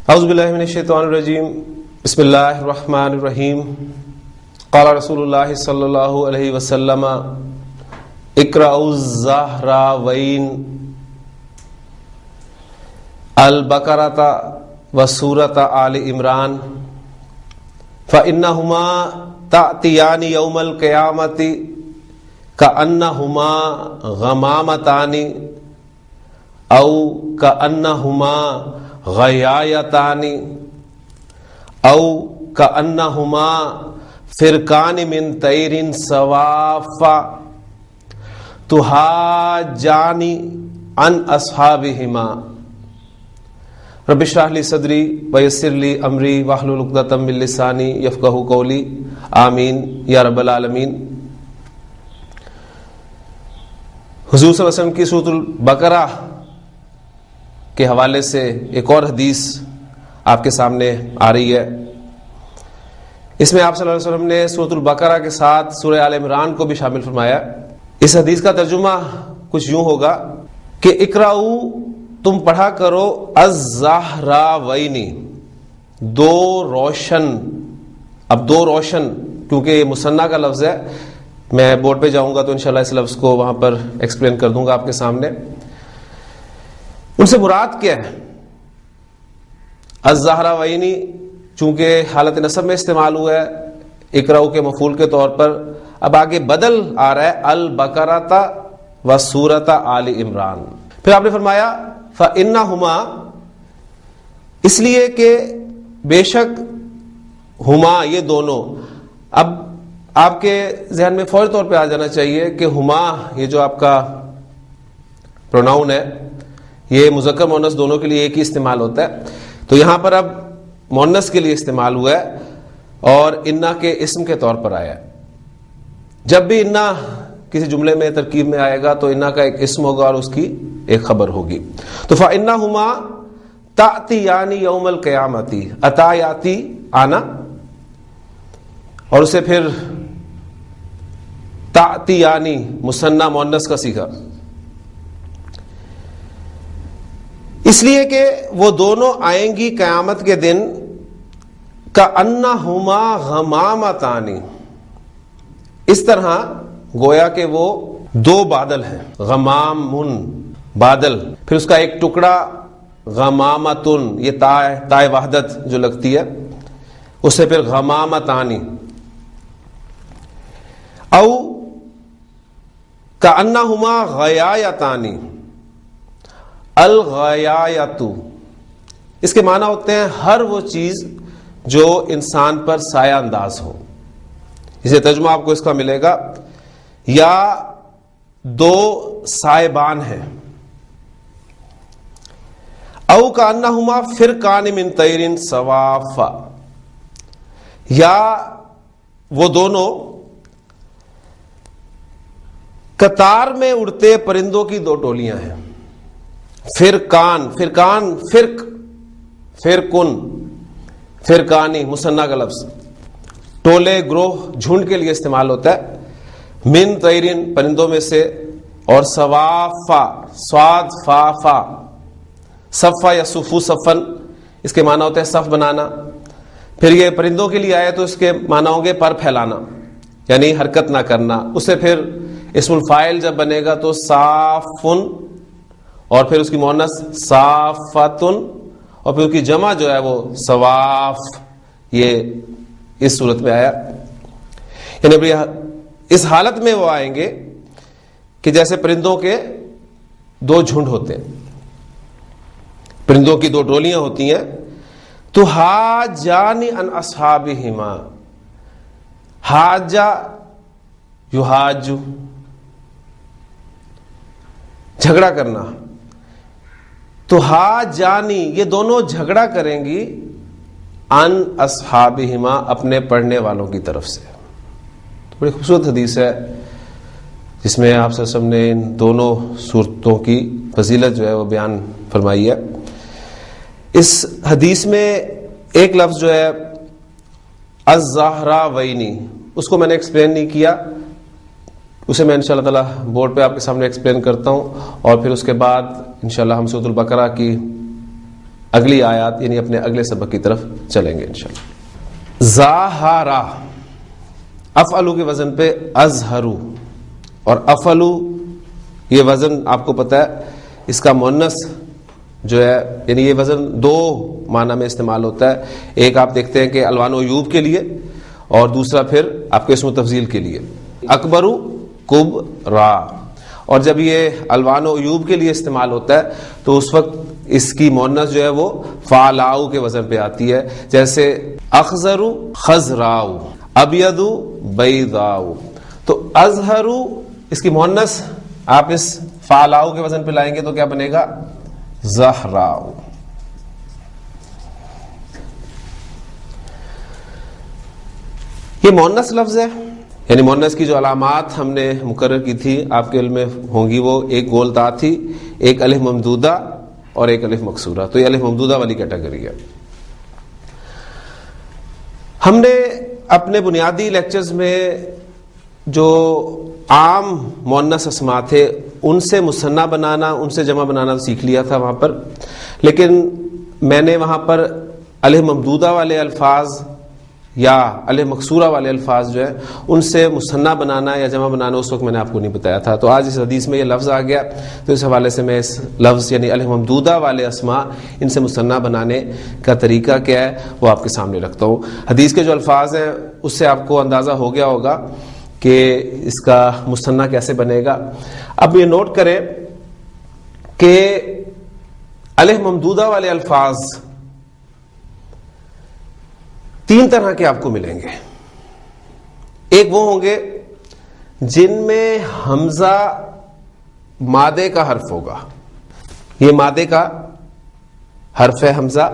اعوذ باللہ من الشیطان الرجیم بسم اللہ الرحمن الرحیم قال رسول اللہ صلی اللہ علیہ وسلم اقرأوا الزہراوین البقرۃ وسورۃ آل عمران فإنہما تأتیان یوم القیامۃ کأنہما غمامتان او کأنہما غیایتان او کأنہما فرقان من طیر صواف تحاجان عن اصحابہما رب اشرح لی صدری ویسر لی امری واحلل عقدۃ من لسانی یفقہوا قولی آمین یا رب العالمین۔ حضور صلی اللہ علیہ وسلم کی سورۃ البقرہ کے حوالے سے ایک اور حدیث آپ کے سامنے آ رہی ہے۔ اس میں آپ صلی اللہ علیہ وسلم نے سورۃ البقرہ کے ساتھ سورہ آل عمران کو بھی شامل فرمایا۔ اس حدیث کا ترجمہ کچھ یوں ہوگا کہ اقرأوا، تم پڑھا کرو، الزہراوین، دو روشن۔ اب دو روشن کیونکہ یہ مثنیٰ کا لفظ ہے، میں بورڈ پہ جاؤں گا تو انشاءاللہ اس لفظ کو وہاں پر ایکسپلین کر دوں گا آپ کے سامنے۔ ان سے مراد کیا ہے؟ الزہراوینی چونکہ حالت نصب میں استعمال ہوا ہے اقرأوا کے مفعول کے طور پر، اب آگے بدل آ رہا ہے البقرۃ وسورۃ آل عمران۔ پھر آپ نے فرمایا فإنہما، اس لیے کہ بے شک ہما، یہ دونوں۔ اب آپ کے ذہن میں فوری طور پہ آ جانا چاہیے کہ ہما، یہ جو آپ کا پروناؤن ہے، یہ مذکر مؤنث دونوں کے لیے ایک ہی استعمال ہوتا ہے، تو یہاں پر اب مؤنث کے لیے استعمال ہوا ہے اور انا کے اسم کے طور پر آیا ہے۔ جب بھی انا کسی جملے میں ترکیب میں آئے گا تو انا کا ایک اسم ہوگا اور اس کی ایک خبر ہوگی۔ تو فإنہما تأتیان یوم القیامۃ، اتا یاتی آنا، اور اسے پھر تأتیانی مثنیٰ مؤنث کا صیغہ، اس لیے کہ وہ دونوں آئیں گی قیامت کے دن کأنہما غمامتان، اس طرح گویا کہ وہ دو بادل ہیں، غمامن بادل، پھر اس کا ایک ٹکڑا غمامتن، یہ تائے وحدت جو لگتی ہے اس سے پھر غمامتانی، او کأنہما غیایتان، الغیایت، اس کے معنی ہوتے ہیں ہر وہ چیز جو انسان پر سایہ انداز ہو۔ اسے ترجمہ آپ کو اس کا ملے گا، یا دو سائبان ہیں، او کأنہما فرقان من طیر صواف، یا وہ دونوں قطار میں اڑتے پرندوں کی دو ٹولیاں ہیں۔ فرقان، فرقان، فرق، فرقن، فرقانی مثنیٰ کا لفظ، ٹولے، گروہ، جھنڈ کے لیے استعمال ہوتا ہے، من طیرن پرندوں میں سے، اور صوافا، صاد فا فا، صفا یا صفو صفن، اس کے معنی ہوتے ہیں صف بنانا۔ پھر یہ پرندوں کے لیے آئے تو اس کے معنی ہوں گے پر پھیلانا، یعنی حرکت نہ کرنا۔ اس سے پھر اسم الفاعل جب بنے گا تو صافن، اور پھر اس کی مؤنث صافتن، اور پھر اس کی جمع جو ہے وہ صواف، یہ اس صورت میں آیا۔ یعنی اس حالت میں وہ آئیں گے کہ جیسے پرندوں کے دو جھنڈ ہوتے ہیں، پرندوں کی دو ٹولیاں ہوتی ہیں، تو حاجان عن اصحابہما، حاجہ یحاج، جھگڑا کرنا، تو حاجانی، یہ دونوں جھگڑا کریں گی، ان اصحابہما، اپنے پڑھنے والوں کی طرف سے۔ بڑی خوبصورت حدیث ہے جس میں آپ صلی اللہ علیہ وسلم نے ان دونوں صورتوں کی فضیلت جو ہے وہ بیان فرمائی ہے۔ اس حدیث میں ایک لفظ جو ہے الزہراوینی، اس کو میں نے ایکسپلین نہیں کیا، اسے میں انشاءاللہ تعالی بورڈ پہ آپ کے سامنے ایکسپلین کرتا ہوں، اور پھر اس کے بعد انشاءاللہ ہم سورۃ البقرہ کی اگلی آیات یعنی اپنے اگلے سبق کی طرف چلیں گے انشاءاللہ. ظاہرا افعلو کے وزن پہ ازہرو، اور افعلو یہ وزن آپ کو پتہ ہے اس کا مؤنث جو ہے یعنی یہ وزن دو معنی میں استعمال ہوتا ہے. ایک آپ دیکھتے ہیں کہ الوان و عیوب کے لیے، اور دوسرا پھر آپ کے اسم و تفضیل کے لیے. اکبرو کبرا، اور جب یہ الوان و عیوب کے لیے استعمال ہوتا ہے تو اس وقت اس کی مؤنث جو ہے وہ فعلاؤ کے وزن پہ آتی ہے، جیسے اخضرو خضراؤ، ابیضو بیضاؤ. تو ازہرو اس کی مؤنث آپ اس فعلاؤ کے وزن پہ لائیں گے تو کیا بنے گا؟ زہراؤ. یہ مؤنث لفظ ہے، یعنی مؤنث کی جو علامات ہم نے مقرر کی تھی آپ کے علم میں ہوں گی، وہ ایک گول تا تھی، ایک الف ممدودہ اور ایک الف مکسورہ. تو یہ الف ممدودہ والی کیٹیگری ہے. ہم نے اپنے بنیادی لیکچرز میں جو عام مؤنث اسماء تھے ان سے مثنیٰ بنانا، ان سے جمع بنانا سیکھ لیا تھا وہاں پر، لیکن میں نے وہاں پر الف ممدودہ والے الفاظ یا الف مکسورہ والے الفاظ جو ہے ان سے مثنیٰ بنانا یا جمع بنانا اس وقت میں نے آپ کو نہیں بتایا تھا. تو آج اس حدیث میں یہ لفظ آ گیا تو اس حوالے سے میں اس لفظ یعنی الف ممدودہ والے اسماء ان سے مثنیٰ بنانے کا طریقہ کیا ہے وہ آپ کے سامنے رکھتا ہوں. حدیث کے جو الفاظ ہیں اس سے آپ کو اندازہ ہو گیا ہوگا کہ اس کا مثنیٰ کیسے بنے گا. اب یہ نوٹ کریں کہ الف ممدودہ والے الفاظ تین طرح کے آپ کو ملیں گے. ایک وہ ہوں گے جن میں حمزہ مادے کا حرف ہوگا، یہ مادے کا حرف ہے حمزہ.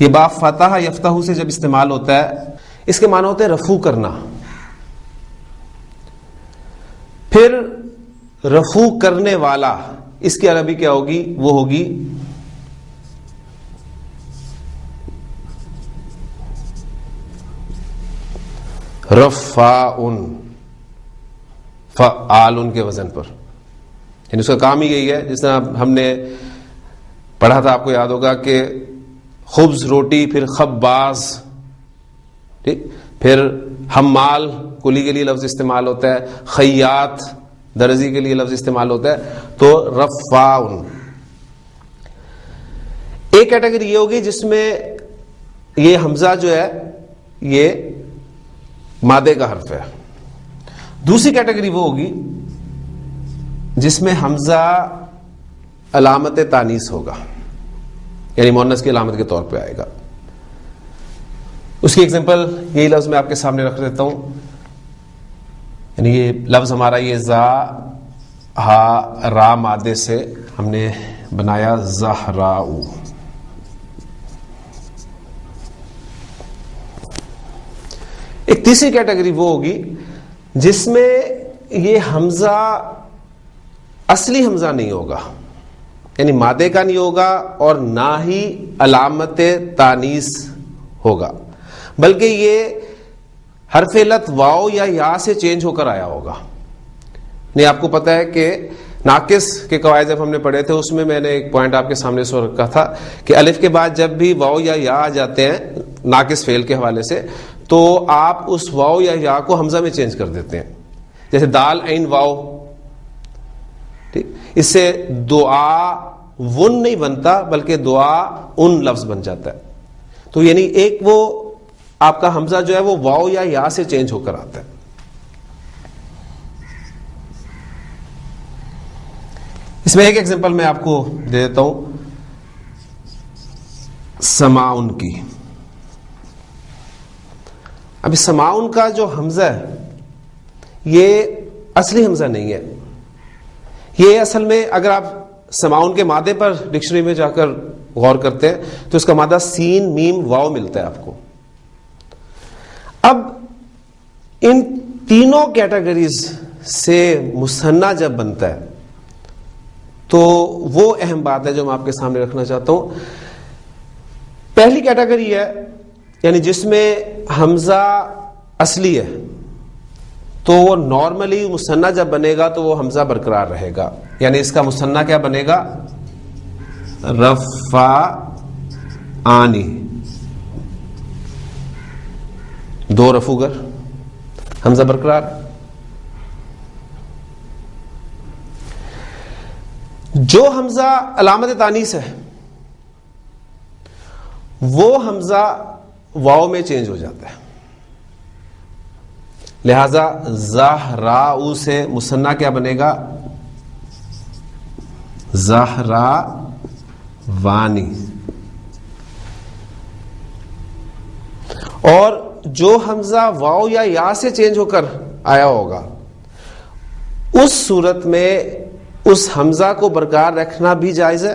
یہ با فتح یفتح سے جب استعمال ہوتا ہے اس کے معنی ہوتے ہیں رفع کرنا. پھر رفع کرنے والا اس کی عربی کیا ہوگی؟ وہ ہوگی رفاعن، فعالن کے وزن پر. یعنی اس کا کام ہی یہی ہے. جس طرح ہم نے پڑھا تھا آپ کو یاد ہوگا کہ خبز روٹی، پھر خباز، ٹھیک، پھر حمال کلی کے لیے لفظ استعمال ہوتا ہے، خیاط درزی کے لیے لفظ استعمال ہوتا ہے. تو رفاعن ایک کیٹیگری یہ ہوگی جس میں یہ حمزہ جو ہے یہ مادے کا حرف ہے. دوسری کیٹیگری وہ ہوگی جس میں حمزہ علامت تانیث ہوگا، یعنی مؤنث کی علامت کے طور پہ آئے گا. اس کی ایگزامپل یہی لفظ میں آپ کے سامنے رکھ دیتا ہوں. یعنی یہ لفظ ہمارا یہ زا ہا را مادے سے ہم نے بنایا زہراؤ. ایک تیسری کیٹیگری وہ ہوگی جس میں یہ حمزہ اصلی حمزہ نہیں ہوگا، یعنی مادے کا نہیں ہوگا اور نہ ہی علامت تانیث ہوگا، بلکہ یہ حرف علت واو یا یا سے چینج ہو کر آیا ہوگا. نہیں، آپ کو پتا ہے کہ ناقص کے قواعد جب ہم نے پڑھے تھے اس میں میں نے ایک پوائنٹ آپ کے سامنے سو رکھا تھا کہ الف کے بعد جب بھی واو یا یا آ جاتے ہیں ناقص فعل کے حوالے سے تو آپ اس واو یا یا کو حمزہ میں چینج کر دیتے ہیں. جیسے دال عین واو، ٹھیک، اس سے دعا ون نہیں بنتا بلکہ دعا ان لفظ بن جاتا ہے. تو یعنی ایک وہ آپ کا حمزہ جو ہے وہ واو یا یا سے چینج ہو کر آتا ہے. اس میں ایک ایگزامپل میں آپ کو دے دیتا ہوں سماؤن کی. ابھی سماؤن کا جو حمزہ ہے یہ اصلی حمزہ نہیں ہے. یہ اصل میں اگر آپ سماؤن کے مادے پر ڈکشنری میں جا کر غور کرتے ہیں تو اس کا مادہ سین میم واو ملتا ہے آپ کو. اب ان تینوں کیٹیگریز سے مثنیٰ جب بنتا ہے تو وہ اہم بات ہے جو میں آپ کے سامنے رکھنا چاہتا ہوں. پہلی کیٹیگری ہے یعنی جس میں حمزہ اصلی ہے تو وہ نارملی مثنیٰ جب بنے گا تو وہ حمزہ برقرار رہے گا. یعنی اس کا مثنیٰ کیا بنے گا؟ رفع آنی، دو رفوگر، حمزہ برقرار. جو حمزہ علامت تانیث ہے وہ حمزہ واو میں چینج ہو جاتا ہے، لہذا زہراء سے مثنیٰ کیا بنے گا؟ زہرا وانی. اور جو حمزہ واو یا یا سے چینج ہو کر آیا ہوگا اس صورت میں اس حمزہ کو برقرار رکھنا بھی جائز ہے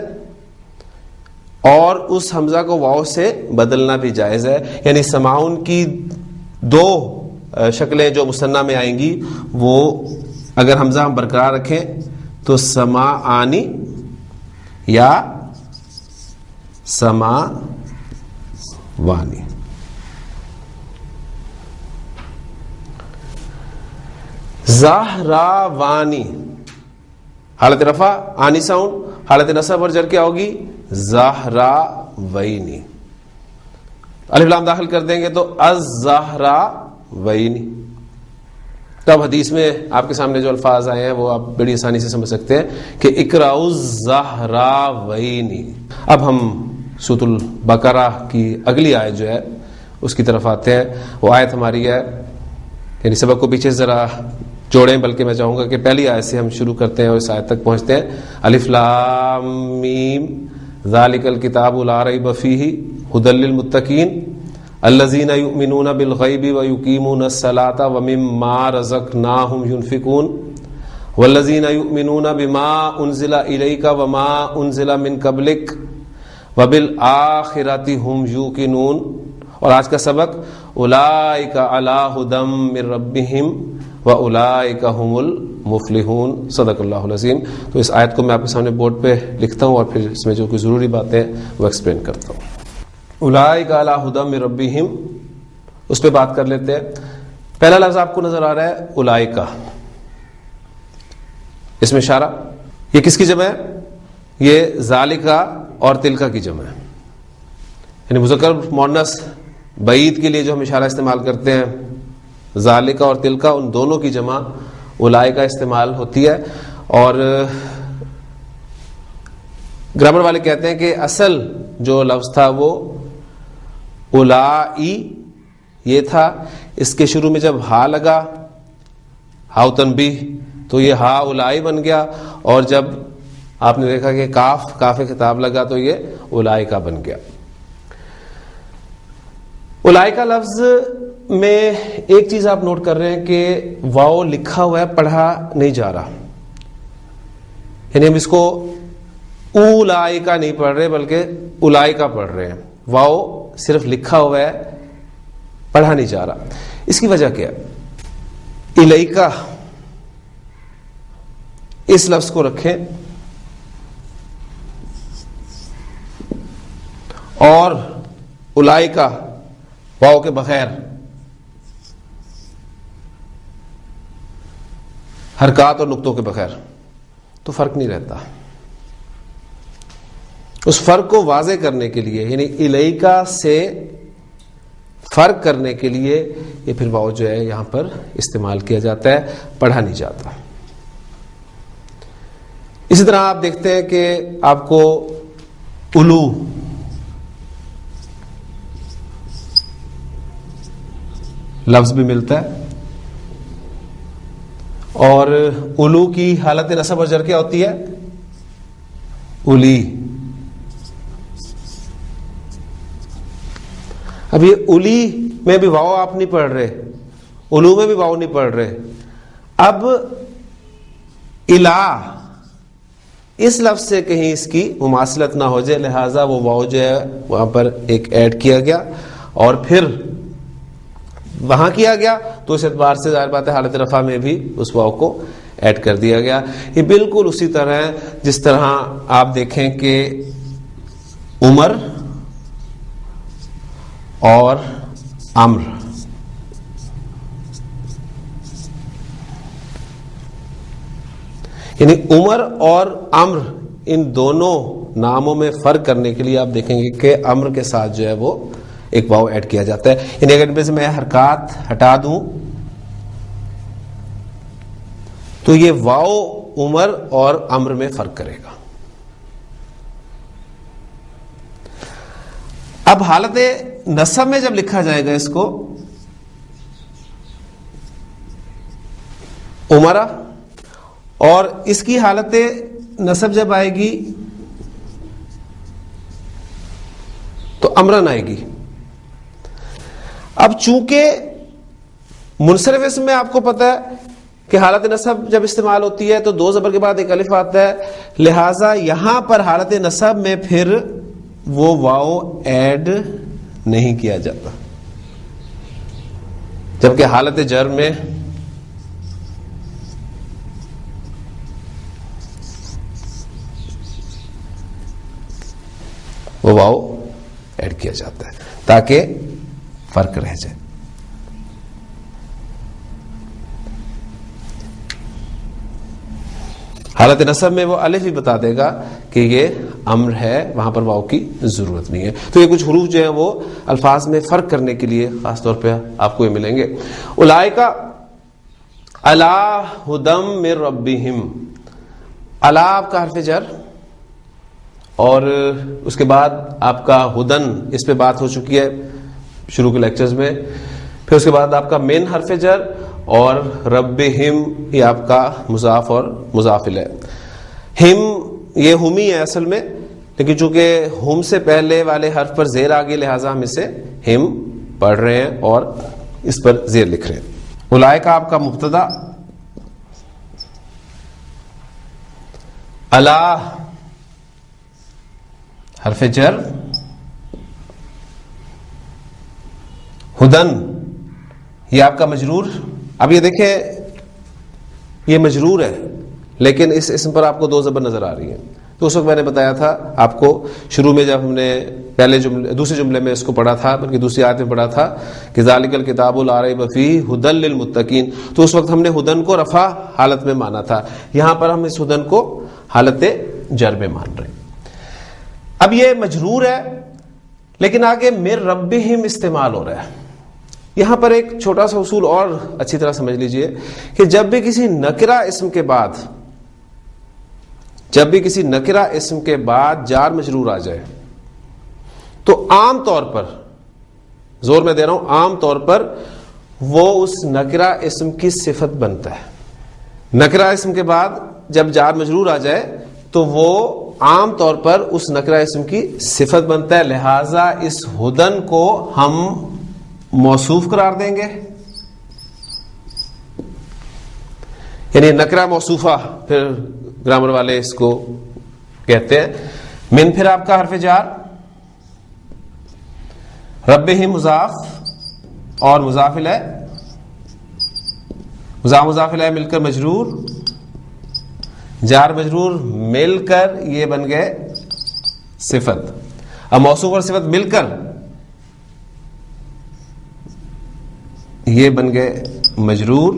اور اس حمزہ کو واو سے بدلنا بھی جائز ہے. یعنی سماعون کی دو شکلیں جو مثنیٰ میں آئیں گی وہ اگر حمزہ ہم برقرار رکھیں تو سماعانی یا سماوانی. زہراوانی حالت رفع آنی ساؤنڈ، حالت نصب اور جر کیا ہوگی؟ زہراوینی. الف لام داخل کر دیں گے تو الزہراوینی. تب حدیث میں آپ کے سامنے جو الفاظ آئے ہیں وہ آپ بڑی آسانی سے سمجھ سکتے ہیں کہ اقرأوا الزہراوینی. اب ہم سورۃ البقرہ کی اگلی آیت جو ہے اس کی طرف آتے ہیں. وہ آیت ہماری ہے، یعنی سبق کو پیچھے ذرا جوڑیں، بلکہ میں چاہوں گا کہ پہلی آیت سے ہم شروع کرتے ہیں اور اس آیت تک پہنچتے ہیں. الف لام میم ذالک الکتاب لا ریب فیہ ھدی للمتقین الذین یؤمنون بالغیب ویقیمون الصلاۃ ومما رزقناہم ینفقون والذین یؤمنون بما انزل الیک وما انزل من قبلک وبالآخرۃ ھم یوقنون. اور آج کا سبق اولئک علی ھدی من ربہم وَأُولَئِكَ هُمُ الْمُفْلِحُونَ. صدق اللہ العظیم. تو اس آیت کو میں آپ کے سامنے بورڈ پہ لکھتا ہوں اور پھر اس میں جو کوئی ضروری باتیں وہ ایکسپلین کرتا ہوں. اولئک علی ھدی من ربہم، اس پہ بات کر لیتے ہیں. پہلا لفظ آپ کو نظر آ رہا ہے اولئک، اس میں اشارہ. یہ کس کی جمع ہے؟ یہ ذالکا اور تلکا کی جمع ہے. یعنی مذکر مؤنث بعید کے لیے جو ہم اشارہ استعمال کرتے ہیں ذالکا اور تلکا، ان دونوں کی جمع اولئک استعمال ہوتی ہے. اور گرامر والے کہتے ہیں کہ اصل جو لفظ تھا وہ اولائی یہ تھا. اس کے شروع میں جب ہا لگا، ہاؤ تنبیہ، تو یہ ہا اولائی بن گیا. اور جب آپ نے دیکھا کہ کاف خطاب لگا تو یہ اولئک بن گیا. اولئک لفظ میں ایک چیز آپ نوٹ کر رہے ہیں کہ واو لکھا ہوا ہے، پڑھا نہیں جا رہا. یعنی ہم اس کو اولئک نہیں پڑھ رہے بلکہ اولئک پڑھ رہے ہیں. واو صرف لکھا ہوا ہے، پڑھا نہیں جا رہا. اس کی وجہ کیا ہے؟ الیک اس لفظ کو رکھیں اور اولئک واو کے بغیر حرکات اور نقطوں کے بغیر تو فرق نہیں رہتا. اس فرق کو واضح کرنے کے لیے، یعنی الیکا سے فرق کرنے کے لیے یہ پھر واو جو ہے یہاں پر استعمال کیا جاتا ہے، پڑھا نہیں جاتا. اسی طرح آپ دیکھتے ہیں کہ آپ کو الو لفظ بھی ملتا ہے، اور الو کی حالت نصب اور جر کیا ہوتی ہے؟ الی. اب یہ الی میں بھی واو آپ نہیں پڑھ رہے، الو میں بھی واو نہیں پڑھ رہے. اب الا اس لفظ سے کہیں اس کی مماثلت نہ ہو جائے، لہذا وہ واو جو ہے وہاں پر ایک ایڈ کیا گیا اور پھر وہاں کیا گیا. تو اس اعتبار سے ظاہر بات ہے حالت رفع میں بھی اس واو کو ایڈ کر دیا گیا. یہ بالکل اسی طرح ہے جس طرح آپ دیکھیں کہ عمر اور امر، یعنی عمر اور امر ان دونوں ناموں میں فرق کرنے کے لیے آپ دیکھیں گے کہ امر کے ساتھ جو ہے وہ ایک واو ایڈ کیا جاتا ہے. یعنی اگر ان میں سے میں حرکات ہٹا دوں تو یہ واو عمر اور امر میں فرق کرے گا. اب حالت نصب میں جب لکھا جائے گا اس کو عمرہ، اور اس کی حالت نصب جب آئے گی تو امرن آئے گی. اب چونکہ منصرف اسم میں آپ کو پتا ہے کہ حالت نصب جب استعمال ہوتی ہے تو دو زبر کے بعد ایک الف آتا ہے، لہذا یہاں پر حالت نصب میں پھر وہ واو ایڈ نہیں کیا جاتا، جبکہ حالت جر میں وہ واو ایڈ کیا جاتا ہے تاکہ فرق رہ جائے. حالت نصب میں وہ الف بھی بتا دے گا کہ یہ امر ہے، وہاں پر واو کی ضرورت نہیں ہے. تو یہ کچھ حروف جو ہیں وہ الفاظ میں فرق کرنے کے لیے خاص طور پہ آپ کو یہ ملیں گے. اولئک علی ھدی من ربہم، علی آپ کا حرف جر، اور اس کے بعد آپ کا ہدن، اس پہ بات ہو چکی ہے شروع کے لیکچرز میں. پھر اس کے بعد آپ کا من حرف جر، اور ربہم یہ آپ کا مضاف اور مضاف الیہ. ہم یہ ہمی ہے اصل میں، لیکن چونکہ ہم سے پہلے والے حرف پر زیر آ گئی لہٰذا ہم اسے ہم پڑھ رہے ہیں اور اس پر زیر لکھ رہے ہیں. اولئک آپ کا مبتدا، الا حرف جر، ہدن یہ آپ کا مجرور. اب یہ دیکھیں یہ مجرور ہے لیکن اس اسم پر آپ کو دو زبر نظر آ رہی ہیں. تو اس وقت میں نے بتایا تھا آپ کو شروع میں جب ہم نے پہلے دوسرے جملے میں اس کو پڑھا تھا، بلکہ دوسری آیت میں پڑھا تھا کہ ذالک الکتاب لا ریب فیہ ھدی للمتقین، تو اس وقت ہم نے ہدن کو رفع حالت میں مانا تھا. یہاں پر ہم اس ہدن کو حالت جر میں مان رہے ہیں. اب یہ مجرور ہے لیکن آگے من ربہم استعمال ہو رہا ہے. یہاں پر ایک چھوٹا سا اصول اور اچھی طرح سمجھ لیجئے کہ جب بھی کسی نکرہ اسم کے بعد جار مجرور آ جائے تو عام طور پر، زور میں دے رہا ہوں، عام طور پر وہ اس نکرہ اسم کی صفت بنتا ہے. نکرہ اسم کے بعد جب جار مجرور آ جائے تو وہ عام طور پر اس نکرہ اسم کی صفت بنتا ہے. لہذا اس ہدن کو ہم موصوف قرار دیں گے، یعنی نکرہ موصوفہ پھر گرامر والے اس کو کہتے ہیں. من پھر آپ کا حرف جار، ربہم مضاف اور مضاف الیہ، مضاف الیہ مل کر مجرور، جار مجرور مل کر یہ بن گئے صفت. اب موصوف اور صفت مل کر یہ بن گئے مجرور،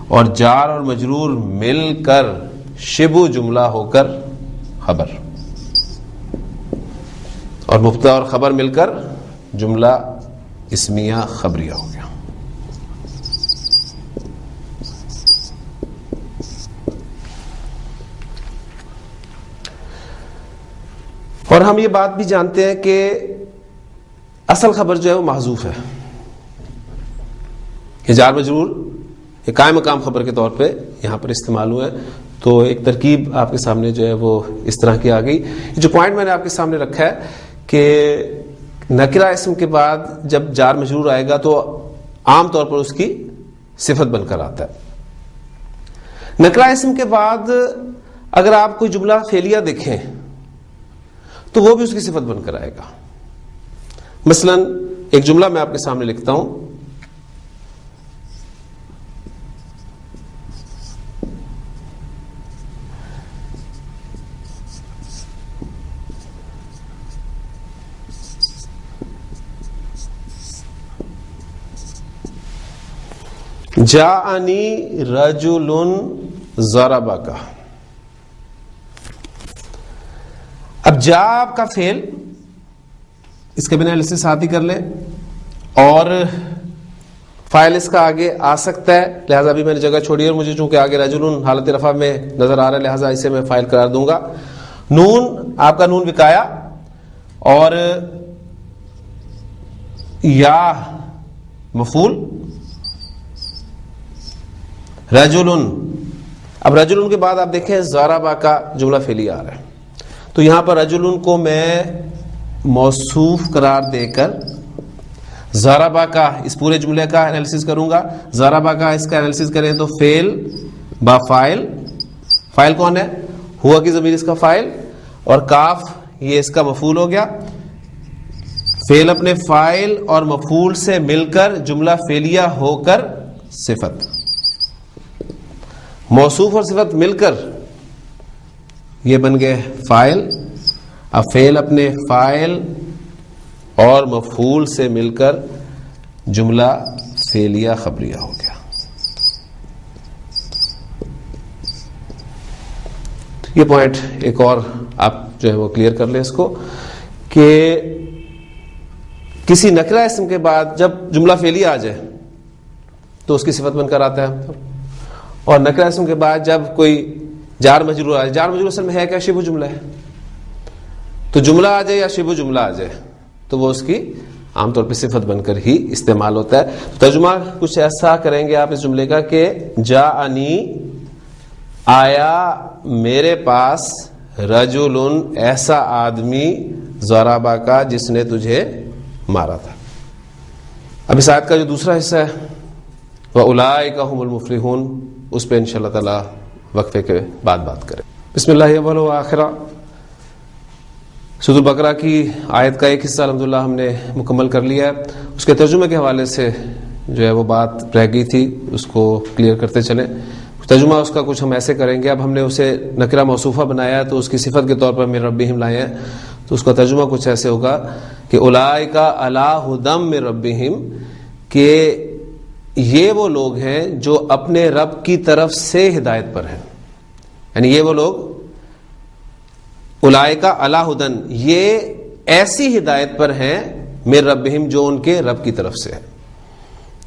اور جار اور مجرور مل کر شبہ جملہ ہو کر خبر، اور مبتدا اور خبر مل کر جملہ اسمیہ خبریہ ہو گیا. اور ہم یہ بات بھی جانتے ہیں کہ اصل خبر جو ہے وہ محذوف ہے. یہ جار مجرور یہ قائم مقام خبر کے طور پہ یہاں پر استعمال ہوا ہے. تو ایک ترکیب آپ کے سامنے جو ہے وہ اس طرح کی آ گئی. جو پوائنٹ میں نے آپ کے سامنے رکھا ہے کہ نکرہ اسم کے بعد جب جار مجرور آئے گا تو عام طور پر اس کی صفت بن کر آتا ہے. نکرہ اسم کے بعد اگر آپ کوئی جملہ فعلیہ دیکھیں تو وہ بھی اس کی صفت بن کر آئے گا. مثلا ایک جملہ میں آپ کے سامنے لکھتا ہوں، جاءنی رجل ضربک. اب جا آپ کا فعل اس کے بنا انالیسس ساتھ ہی کر لیں, اور فائل اس کا آگے آ سکتا ہے, لہٰذا ابھی میں نے جگہ چھوڑی ہے, اور مجھے چونکہ آگے رجل حالت رفع میں نظر آ رہا ہے لہٰذا اسے میں فائل قرار دوں گا. نون آپ کا نون وقایا, اور یا مفعول, رجل. اب رجل کے بعد آپ دیکھیں ضربہ کا جملہ فعلی آ رہا ہے, تو یہاں پر رجل کو میں موصوف قرار دے کر ضربہ کا اس پورے جملے کا انالیسس کروں گا. ضربہ کا اس کا انالیسس کریں تو فعل با فاعل, فاعل کون ہے؟ ہوا کی ضمیر اس کا فاعل, اور کاف یہ اس کا مفعول ہو گیا. فعل اپنے فاعل اور مفعول سے مل کر جملہ فعلیہ ہو کر صفت, موصوف اور صفت مل کر یہ بن گئے فاعل. اب فعل اپنے فاعل اور مفعول سے مل کر جملہ فعلیہ خبریہ ہو گیا. یہ پوائنٹ ایک اور آپ جو ہے وہ کلیئر کر لیں اس کو, کہ کسی نکرہ اسم کے بعد جب جملہ فعلیہ آ جائے تو اس کی صفت بن کر آتا ہے, اور نکرہ اسم کے بعد جب کوئی جار مجرور آ جائے, جار مجرور اصل میں ہے کیا؟ شبہ جملہ ہے. تو جملہ آ جائے یا شبہ جملہ آ جائے تو وہ اس کی عام طور پہ صفت بن کر ہی استعمال ہوتا ہے. ترجمہ کچھ ایسا کریں گے آپ اس جملے کا کہ جاءنی آیا میرے پاس, رجل ایسا آدمی, ضربہ کا جس نے تجھے مارا تھا. اب اس آیت کا جو دوسرا حصہ ہے وَأُولَٰئِکَ هُمُ الْمُفْلِحُونَ, اس پہ انشاءاللہ تعالی وقفے کے بعد بات کریں. بسم اللہ اول و آخرہ. سورۃ البقرہ کی آیت کا ایک حصہ الحمدللہ ہم نے مکمل کر لیا ہے. اس کے ترجمے کے حوالے سے جو ہے وہ بات رہ گئی تھی, اس کو کلیئر کرتے چلیں. ترجمہ اس کا کچھ ہم ایسے کریں گے. اب ہم نے اسے نکرہ موصوفہ بنایا ہے تو اس کی صفت کے طور پر من ربہم لائے ہیں, تو اس کا ترجمہ کچھ ایسے ہوگا کہ اولئک علی ھدی من ربہم, کہ یہ وہ لوگ ہیں جو اپنے رب کی طرف سے ہدایت پر ہیں. یعنی یہ وہ لوگ اولئک علی ھدی, یہ ایسی ہدایت پر ہیں من ربہم جو ان کے رب کی طرف سے ہے.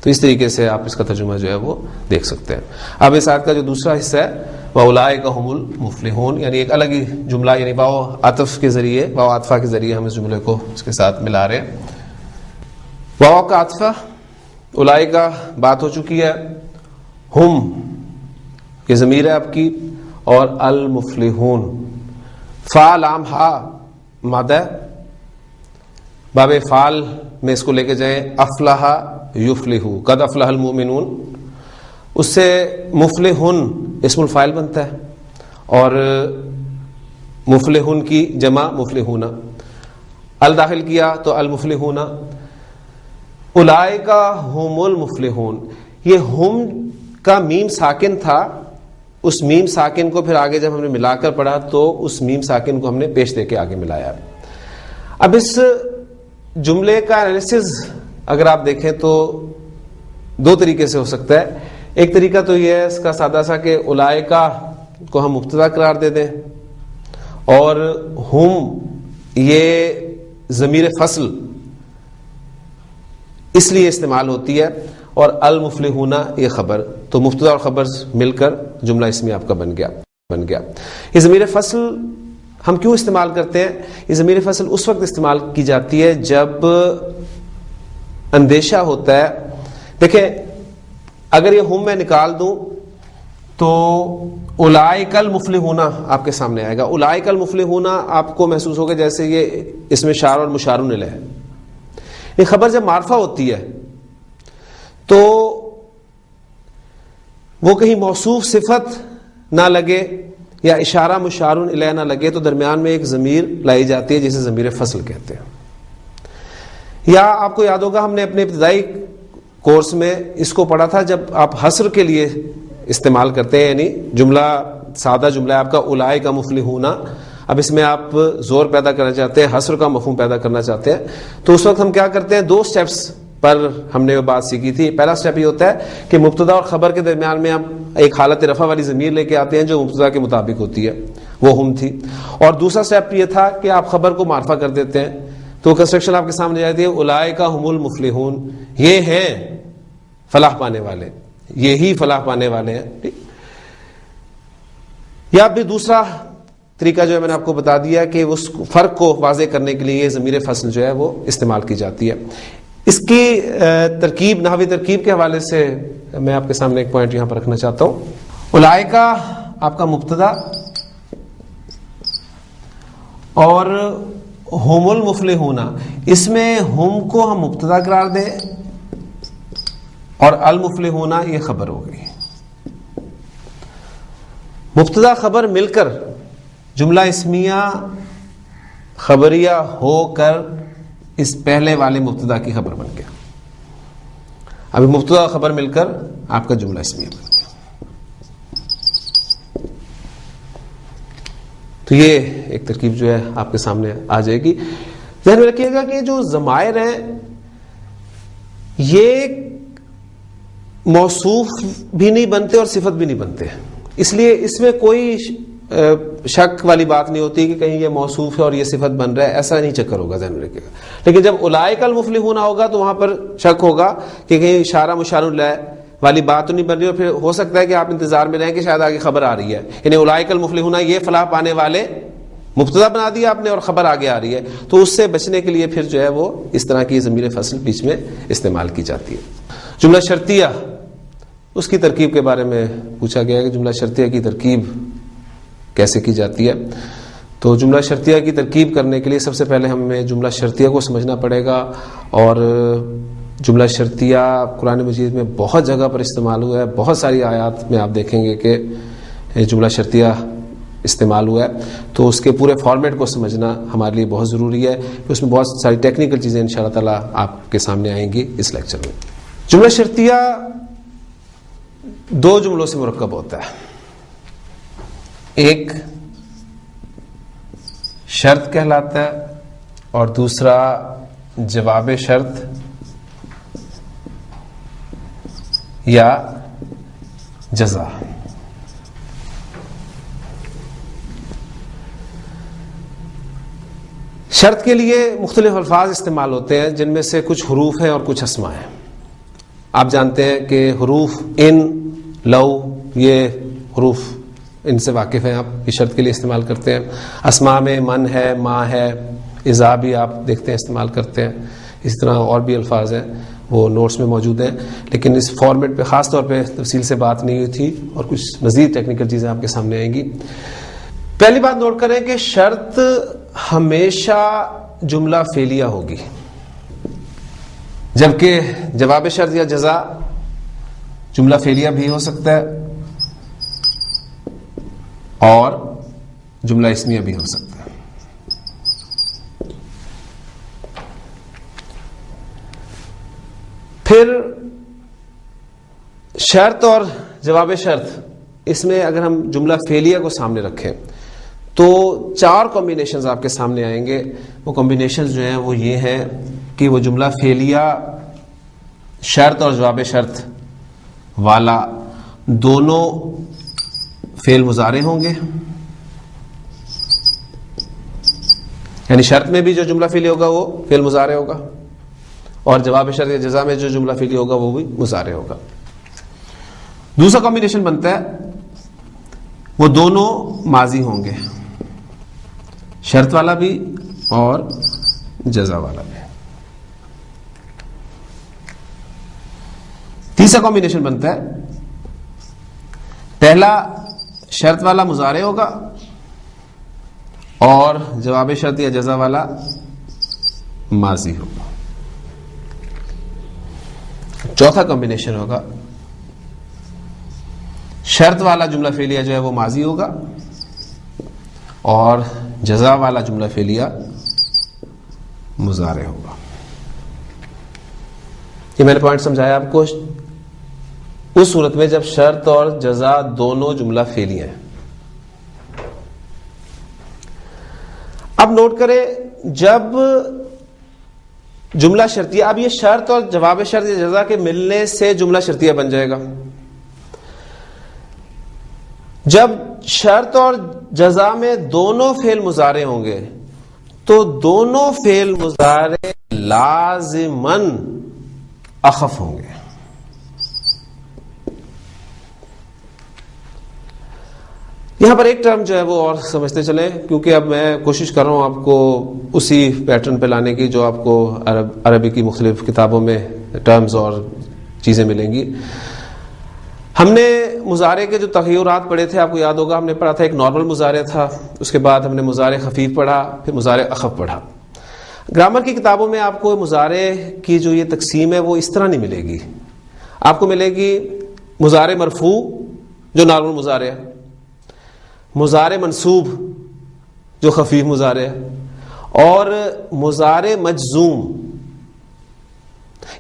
تو اس طریقے سے آپ اس کا ترجمہ جو ہے وہ دیکھ سکتے ہیں. اب اس آیت کا جو دوسرا حصہ ہے وَأُولَٰئِکَ هُمُ الْمُفْلِحُونَ, یعنی ایک الگ ہی جملہ, یعنی واو عطف کے ذریعے, واو عطفہ کے ذریعے ہم اس جملے کو اس کے ساتھ ملا رہے ہیں. واو کا عطفہ اولئک بات ہو چکی ہے, ہم یہ ضمیر ہے آپ کی, اور المفلحون فا لام ہا مادہ, باب فعل میں اس کو لے کے جائیں افلح یفلح, قد افلح المؤمنون, اس سے مفلحن اسم الفاعل بنتا ہے, اور مفلحن کی جمع مفلحون, ال داخل کیا تو المفلحون. اولئک هم المفلحون, یہ ہم کا میم ساکن تھا, اس میم ساکن کو پھر آگے جب ہم نے ملا کر پڑھا تو اس میم ساکن کو ہم نے پیش دے کے آگے ملایا. اب اس جملے کا انالیسز اگر آپ دیکھیں تو دو طریقے سے ہو سکتا ہے. ایک طریقہ تو یہ ہے اس کا سادہ سا کہ اولئک کو ہم مبتدا قرار دے دیں, اور ہم یہ ضمیر فصل اس لیے استعمال ہوتی ہے, اور المفلحون یہ خبر, تو مبتدا اور خبر مل کر جملہ اسمی آپ کا بن گیا. یہ ضمیر فصل ہم کیوں استعمال کرتے ہیں؟ یہ ضمیر فصل اس وقت استعمال کی جاتی ہے جب اندیشہ ہوتا ہے. دیکھیں اگر یہ ہم میں نکال دوں تو اولئک المفلحون آپ کے سامنے آئے گا. اولئک المفلحون آپ کو محسوس ہوگا جیسے یہ اس میں شار اور مشار الیہ ہے. یہ خبر جب معرفہ ہوتی ہے تو وہ کہیں موصوف صفت نہ لگے یا اشارہ مشار الیہ نہ لگے تو درمیان میں ایک ضمیر لائی جاتی ہے جسے ضمیر فصل کہتے ہیں. یا آپ کو یاد ہوگا ہم نے اپنے ابتدائی کورس میں اس کو پڑھا تھا, جب آپ حصر کے لیے استعمال کرتے ہیں, یعنی جملہ سادہ جملہ ہے آپ کا اولئک مفلحون, اب اس میں آپ زور پیدا کرنا چاہتے ہیں, حصر کا مفہوم پیدا کرنا چاہتے ہیں, تو اس وقت ہم کیا کرتے ہیں, دو سٹیپس پر ہم نے وہ بات سیکھی تھی. پہلا سٹیپ یہ ہوتا ہے کہ مبتدا اور خبر کے درمیان میں ہم ایک حالت رفع والی ضمیر لے کے آتے ہیں جو مبتدا کے مطابق ہوتی ہے, وہ ہم تھی. اور دوسرا سٹیپ یہ تھا کہ آپ خبر کو معرفہ کر دیتے ہیں تو کنسٹرکشن آپ کے سامنے جاتی ہے اولئک هم المفلحون, یہ ہیں فلاح پانے والے, یہی فلاح پانے والے ہیں. یا پھر دوسرا طریقہ جو ہے میں نے آپ کو بتا دیا کہ اس فرق کو واضح کرنے کے لیے یہ ضمیر فصل جو ہے وہ استعمال کی جاتی ہے. اس کی ترکیب, نحوی ترکیب کے حوالے سے میں آپ کے سامنے ایک پوائنٹ یہاں پر رکھنا چاہتا ہوں. اولئک آپ کا مبتدا اور ہم المفلحون, اس میں ہم کو ہم مبتدا قرار دیں اور المفلحون یہ خبر ہو گئی. مبتدا خبر مل کر جملہ اسمیہ خبریہ ہو کر اس پہلے والے مبتدا کی خبر بن گیا. ابھی مبتدا خبر مل کر آپ کا جملہ اسمیہ بن گیا. تو یہ ایک ترکیب جو ہے آپ کے سامنے آ جائے گی. ذہن میں رکھیے گا کہ جو ضمائر ہیں یہ موصوف بھی نہیں بنتے اور صفت بھی نہیں بنتے, اس لیے اس میں کوئی شک والی بات نہیں ہوتی کہ کہیں یہ موصوف ہے اور یہ صفت بن رہا ہے, ایسا نہیں چکر ہوگا, ذہن میں رکھیے گا. لیکن جب اولئک المفلحون ہوگا تو وہاں پر شک ہوگا کہ کہیں اشارہ مشار الیہ والی بات تو نہیں بن رہی, اور پھر ہو سکتا ہے کہ آپ انتظار میں رہیں کہ شاید آگے خبر آ رہی ہے, یعنی اولئک المفلحون یہ فلاح پانے والے مبتدا بنا دیا آپ نے اور خبر آگے آ رہی ہے. تو اس سے بچنے کے لیے پھر جو ہے وہ اس طرح کی ضمیر فصل بیچ میں استعمال کی جاتی ہے. جملہ شرطیہ, اس کی ترکیب کے بارے میں پوچھا گیا ہے کہ جملہ شرطیہ کی ترکیب کیسے کی جاتی ہے. تو جملہ شرطیہ کی ترکیب کرنے کے لیے سب سے پہلے ہمیں جملہ شرطیہ کو سمجھنا پڑے گا. اور جملہ شرطیہ قرآن مجید میں بہت جگہ پر استعمال ہوا ہے, بہت ساری آیات میں آپ دیکھیں گے کہ جملہ شرطیہ استعمال ہوا ہے. تو اس کے پورے فارمیٹ کو سمجھنا ہمارے لیے بہت ضروری ہے. اس میں بہت ساری ٹیکنیکل چیزیں انشاءاللہ تعالیٰ آپ کے سامنے آئیں گی اس لیکچر میں. جملہ شرطیہ دو جملوں سے مرکب ہوتا ہے, ایک شرط کہلاتا ہے اور دوسرا جواب شرط یا جزا. شرط کے لیے مختلف الفاظ استعمال ہوتے ہیں جن میں سے کچھ حروف ہیں اور کچھ اسماء ہیں. آپ جانتے ہیں کہ حروف ان, لو, یہ حروف ان سے واقف ہیں آپ, یہ شرط کے لیے استعمال کرتے ہیں. اسماء میں من ہے, ما ہے, اذا بھی آپ دیکھتے ہیں استعمال کرتے ہیں. اس طرح اور بھی الفاظ ہیں وہ نوٹس میں موجود ہیں, لیکن اس فارمیٹ پہ خاص طور پہ تفصیل سے بات نہیں ہوئی تھی اور کچھ مزید ٹیکنیکل چیزیں آپ کے سامنے آئیں گی. پہلی بات نوٹ کریں کہ شرط ہمیشہ جملہ فعلیہ ہوگی, جبکہ جواب شرط یا جزا جملہ فعلیہ بھی ہو سکتا ہے اور جملہ اسمیہ بھی ہو سکتا ہے. پھر شرط اور جواب شرط, اس میں اگر ہم جملہ فعلیہ کو سامنے رکھیں تو چار کمبینیشنز آپ کے سامنے آئیں گے. وہ کمبینیشنز جو ہیں وہ یہ ہیں کہ وہ جملہ فعلیہ شرط اور جواب شرط والا دونوں فعل مضارع ہوں گے, یعنی شرط میں بھی جو جملہ فعلی ہوگا وہ فعل مضارع ہوگا اور جواب شرط یا جزا میں جو جملہ فعلی ہوگا وہ بھی مضارع ہوگا. دوسرا کمبینیشن بنتا ہے وہ دونوں ماضی ہوں گے, شرط والا بھی اور جزا والا بھی. تیسرا کمبینیشن بنتا ہے پہلا شرط والا مضارع ہوگا اور جواب شرط یا جزا والا ماضی ہوگا. چوتھا کمبینیشن ہوگا شرط والا جملہ فعلیہ جو ہے وہ ماضی ہوگا اور جزا والا جملہ فعلیہ مضارع ہوگا. یہ میں نے پوائنٹ سمجھایا آپ کو اس صورت میں جب شرط اور جزا دونوں جملہ فعلی ہیں. اب نوٹ کریں جب جملہ شرطیہ, اب یہ شرط اور جواب شرط یا جزا کے ملنے سے جملہ شرطیہ بن جائے گا. جب شرط اور جزا میں دونوں فعل مضارع ہوں گے تو دونوں فعل مضارع لازماً اخف ہوں گے. یہاں پر ایک ٹرم جو ہے وہ اور سمجھتے چلیں، کیونکہ اب میں کوشش کر رہا ہوں آپ کو اسی پیٹرن پہ لانے کی جو آپ کو عربی کی مختلف کتابوں میں ٹرمز اور چیزیں ملیں گی. ہم نے مضارع کے جو تغیرات پڑھے تھے آپ کو یاد ہوگا، ہم نے پڑھا تھا ایک نارمل مضارع تھا، اس کے بعد ہم نے مضارع خفیف پڑھا، پھر مضارع اخف پڑھا. گرامر کی کتابوں میں آپ کو مضارع کی جو یہ تقسیم ہے وہ اس طرح نہیں ملے گی. آپ کو ملے گی مضارع مرفوع جو نارمل مضارع ہے، مضارع منصوب جو خفیف مضارع ہے، اور مضارع مجزوم،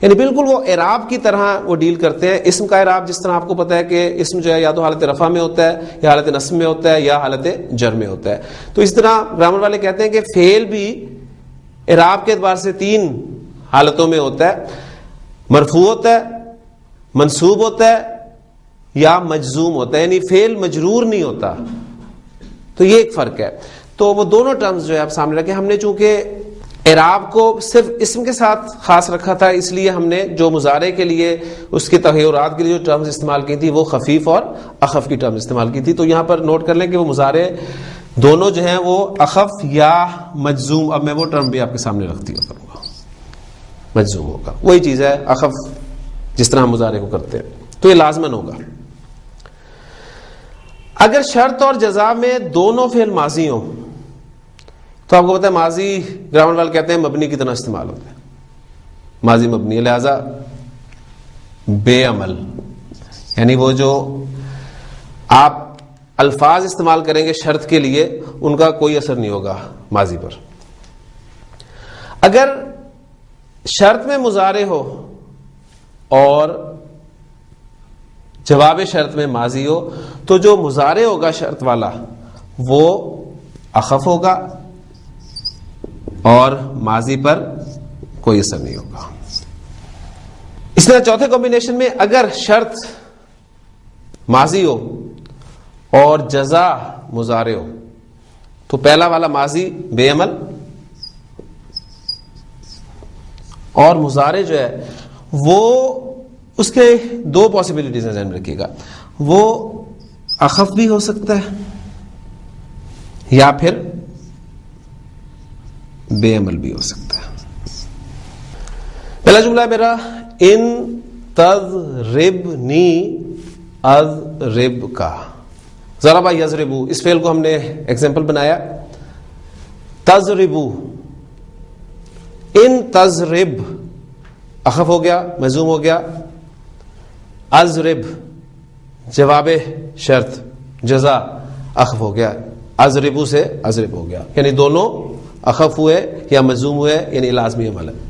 یعنی بالکل وہ اعراب کی طرح وہ ڈیل کرتے ہیں. اسم کا اعراب جس طرح آپ کو پتہ ہے کہ اسم جو ہے یا تو حالت رفع میں ہوتا ہے یا حالت نصب میں ہوتا ہے یا حالت جر میں ہوتا ہے، تو اس طرح گرامر والے کہتے ہیں کہ فعل بھی اعراب کے اعتبار سے 3 حالتوں میں ہوتا ہے، مرفوع ہوتا ہے، منصوب ہوتا ہے یا مجزوم ہوتا ہے، یعنی فعل مجرور نہیں ہوتا. تو یہ ایک فرق ہے. تو وہ دونوں ٹرمز جو ہے آپ سامنے رکھے. ہم نے چونکہ اعراب کو صرف اسم کے ساتھ خاص رکھا تھا، اس لیے ہم نے جو مضارع کے لیے اس کے تغیرات کے لیے جو ٹرمز استعمال کی تھی وہ خفیف اور اخف کی ٹرمز استعمال کی تھی. تو یہاں پر نوٹ کر لیں کہ وہ مضارع دونوں جو ہیں وہ اخف یا مجزوم، اب میں وہ ٹرم بھی آپ کے سامنے رکھتی ہوں کروں گا، مجزوم ہوگا. وہی چیز ہے اخف جس طرح ہم مضارع کو کرتے ہیں، تو یہ لازماً ہوگا. اگر شرط اور جزا میں دونوں فعل ماضی ہوں تو آپ کو پتا ہے ماضی گرامر والے کہتے ہیں مبنی کی طرح استعمال ہوتا ہے، ماضی مبنی، لہذا بے عمل، یعنی وہ جو آپ الفاظ استعمال کریں گے شرط کے لیے ان کا کوئی اثر نہیں ہوگا ماضی پر. اگر شرط میں مضارع ہو اور جواب شرط میں ماضی ہو تو جو مضارع ہوگا شرط والا وہ اخف ہوگا اور ماضی پر کوئی اثر نہیں ہوگا. اس طرح چوتھے کمبینیشن میں اگر شرط ماضی ہو اور جزا مضارع ہو تو پہلا والا ماضی بے عمل اور مضارع جو ہے وہ اس کے 2 پاسبلٹیز ہیں ذہن میں رکھیے گا، وہ اخف بھی ہو سکتا ہے یا پھر بے عمل بھی ہو سکتا ہے. پہلا جملہ ہے میرا ان تضربنی اضربکا. ضربا یضربو، اس فعل کو ہم نے ایگزامپل بنایا. تضربو، ان تضرب اخف ہو گیا، مجزوم ہو گیا. اضرب جواب شرط جزا اخف ہو گیا، اضربو سے اضرب ہو گیا، یعنی دونوں اخف ہوئے یا مجزوم ہوئے، یعنی لازمی عمل ہے.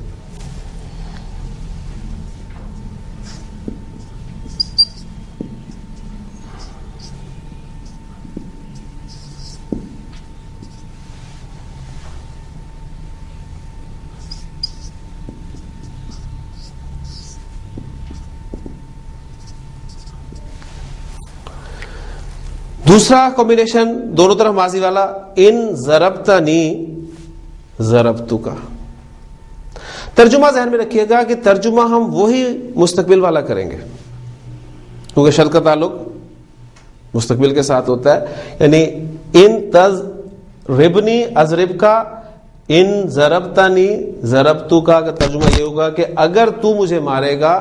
دوسرا کمبینیشن دونوں طرف ماضی والا، ان ضربتنی ضربتک. ترجمہ ذہن میں رکھیے گا کہ ترجمہ ہم وہی مستقبل والا کریں گے کیونکہ شرط کا تعلق مستقبل کے ساتھ ہوتا ہے. یعنی ان تضربنی اضربکا، ان ضربتنی ضربتک کا ترجمہ یہ ہوگا کہ اگر تو مجھے مارے گا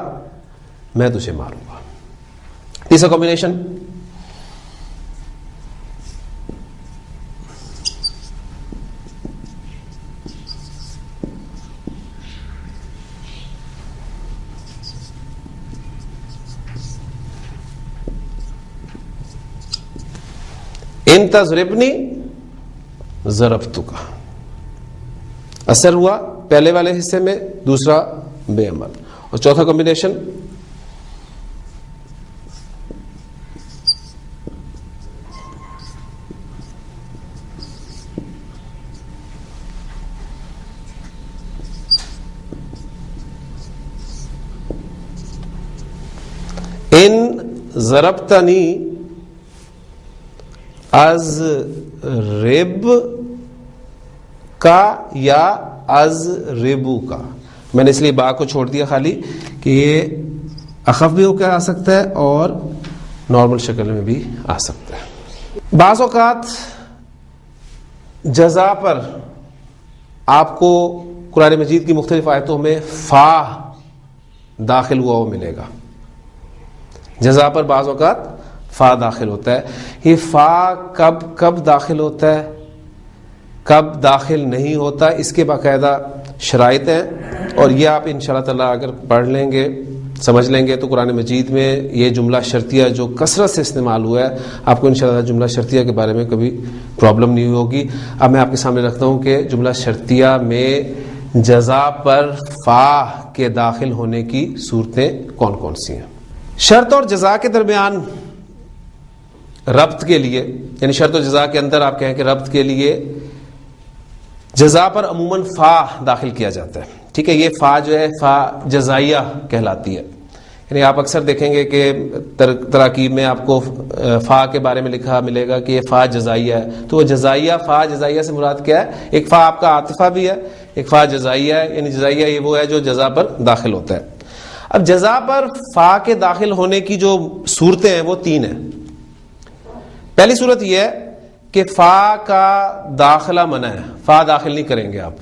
میں تجھے ماروں گا. تیسرا کمبینیشن ان تضربنی ضربتک، اثر ہوا پہلے والے حصے میں، دوسرا بے عمل. اور چوتھا کمبینیشن ان ضربتنی از رب کا یا از ربو کا. میں نے اس لیے با کو چھوڑ دیا خالی کہ یہ اخف بھی ہو کے آ سکتا ہے اور نارمل شکل میں بھی آ سکتا ہے. بعض اوقات جزا پر آپ کو قرآن مجید کی مختلف آیتوں میں فا داخل ہوا وہ ملے گا. جزا پر بعض اوقات فا داخل ہوتا ہے. یہ فا کب داخل ہوتا ہے, کب داخل نہیں ہوتا, اس کے باقاعدہ شرائط ہیں, اور یہ آپ انشاءاللہ تعالیٰ اگر پڑھ لیں گے, سمجھ لیں گے, تو قرآن مجید میں یہ جملہ شرطیہ جو کثرت سے استعمال ہوا ہے, آپ کو انشاءاللہ جملہ شرطیہ کے بارے میں کبھی پرابلم نہیں ہوگی. اب میں آپ کے سامنے رکھتا ہوں کہ جملہ شرطیہ میں جزا پر فا کے داخل ہونے کی صورتیں کون کون سی ہیں. شرط اور جزا کے درمیان ربط کے لیے, یعنی شرط و جزا کے اندر آپ کہیں کہ ربط کے لیے جزا پر عموماً فا داخل کیا جاتا ہے. ٹھیک ہے, یہ فا جو ہے فا جزائیہ کہلاتی ہے. یعنی آپ اکثر دیکھیں گے کہ تراکیب میں آپ کو فا کے بارے میں لکھا ملے گا کہ یہ فا جزائیہ ہے. تو وہ جزائیہ, فا جزائیہ سے مراد کیا ہے؟ ایک فا آپ کا عاطفہ بھی ہے, ایک فا جزائیہ ہے. یعنی جزائیہ یہ وہ ہے جو جزا پر داخل ہوتا ہے. اب جزا پر فا کے داخل ہونے کی جو صورتیں ہیں وہ تین ہیں. پہلی صورت یہ ہے کہ فا کا داخلہ منع ہے, فا داخل نہیں کریں گے آپ.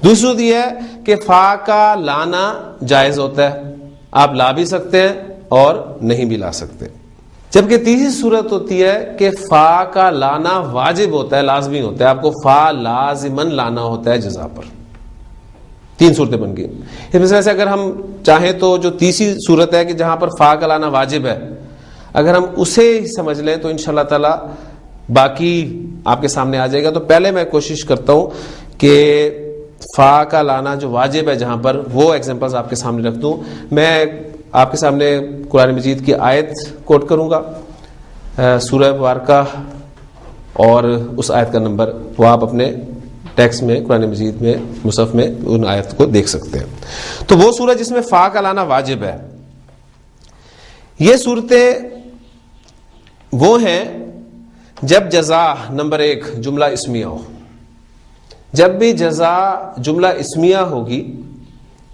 دوسری صورت یہ ہے کہ فا کا لانا جائز ہوتا ہے, آپ لا بھی سکتے ہیں اور نہیں بھی لا سکتے. جبکہ تیسری صورت ہوتی ہے کہ فا کا لانا واجب ہوتا ہے, لازمی ہوتا ہے, آپ کو فا لازماً لانا ہوتا ہے جزا پر. تین صورتیں بن گئی. اس میں سے اگر ہم چاہیں تو جو تیسری صورت ہے کہ جہاں پر فا کا لانا واجب ہے, اگر ہم اسے سمجھ لیں تو انشاءاللہ تعالی باقی آپ کے سامنے آ جائے گا. تو پہلے میں کوشش کرتا ہوں کہ فا کا لانا جو واجب ہے جہاں پر, وہ ایگزامپلز آپ کے سامنے رکھ دوں. میں آپ کے سامنے قرآن مجید کی آیت کوٹ کروں گا, سورہ مبارکہ, اور اس آیت کا نمبر وہ آپ اپنے ٹیکسٹ میں قرآن مجید میں مصحف میں ان آیت کو دیکھ سکتے ہیں. تو وہ سورہ جس میں فا کا لانا واجب ہے, یہ صورتیں وہ ہیں جب جزا نمبر 1 جملہ اسمیہ ہو. جب بھی جزا جملہ اسمیہ ہوگی